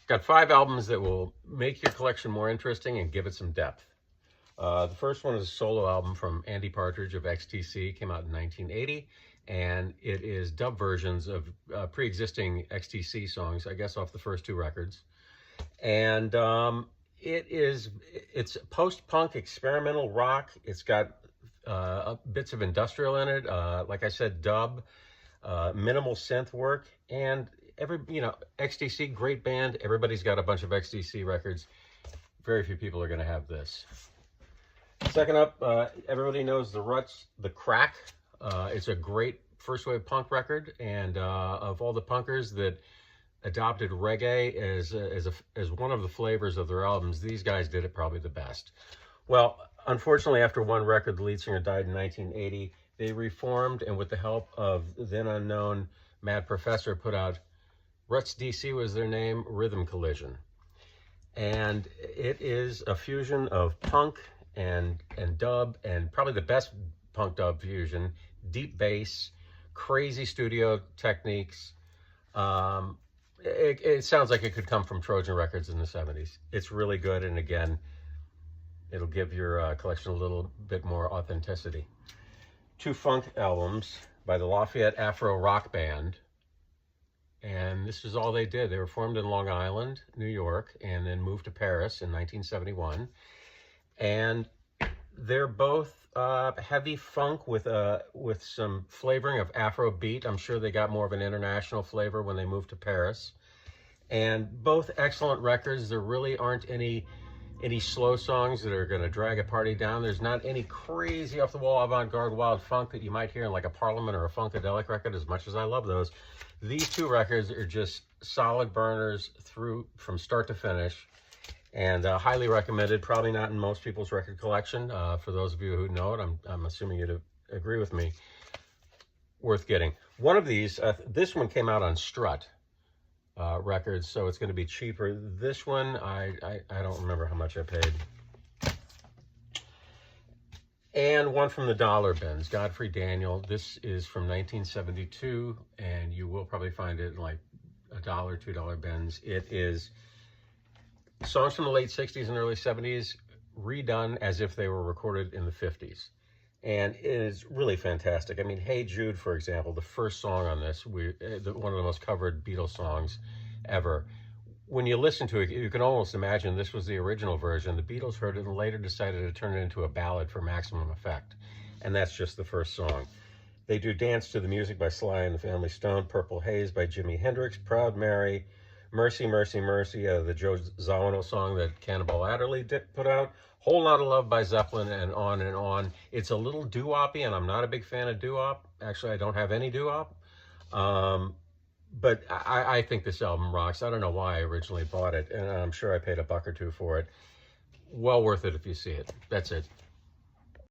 Got 5 albums that will make your collection more interesting and give it some depth. The first one is a solo album from Andy Partridge of XTC, came out in 1980, and it is dub versions of pre-existing XTC songs, I guess off the first 2 records. And it's post-punk experimental rock. It's got bits of industrial in it, like I said, dub, minimal synth work, and XTC, great band. Everybody's got a bunch of XTC records. Very few people are going to have this. Second up, everybody knows the Ruts, The Crack. It's a great first wave punk record, and of all the punkers that adopted reggae as one of the flavors of their albums, these guys did it probably the best. Well, unfortunately, after one record, the lead singer died in 1980. They reformed, and with the help of then unknown Mad Professor, put out, Ruts DC was their name, Rhythm Collision. And it is a fusion of punk and dub, and probably the best punk dub fusion, deep bass, crazy studio techniques. It sounds like it could come from Trojan Records in the 70s. It's really good, and again, it'll give your collection a little bit more authenticity. 2 funk albums by the Lafayette Afro Rock Band, and this is all they did. They were formed in Long Island, New York, and then moved to Paris in 1971. And they're both heavy funk with some flavoring of Afro beat. I'm sure they got more of an international flavor when they moved to Paris. And both excellent records. There really aren't any slow songs that are going to drag a party down. There's not any crazy off-the-wall avant-garde wild funk that you might hear in like a Parliament or a Funkadelic record, as much as I love those. These 2 records are just solid burners from start to finish, and highly recommended. Probably not in most people's record collection. For those of you who know it, I'm assuming you'd agree with me. Worth getting. One of these, this one came out on Strut Records, so it's going to be cheaper. This one, I don't remember how much I paid. And one from the dollar bins, Godfrey Daniel. This is from 1972, and you will probably find it in like $1, $2 bins. It is songs from the late 60s and early 70s redone as if they were recorded in the 50s. And it is really fantastic. I mean, Hey Jude, for example, the first song on this, one of the most covered Beatles songs ever. When you listen to it, you can almost imagine this was the original version. The Beatles heard it and later decided to turn it into a ballad for maximum effect. And that's just the first song. They do Dance to the Music by Sly and the Family Stone, Purple Haze by Jimi Hendrix, Proud Mary, Mercy, Mercy, Mercy, the Joe Zawinul song that Cannonball Adderley put out, Whole Lotta Love by Zeppelin, and on and on. It's a little doo-woppy, and I'm not a big fan of doo-wop. Actually, I don't have any doo-wop. But I think this album rocks. I don't know why I originally bought it, and I'm sure I paid $1 or $2 for it. Well worth it if you see it. That's it.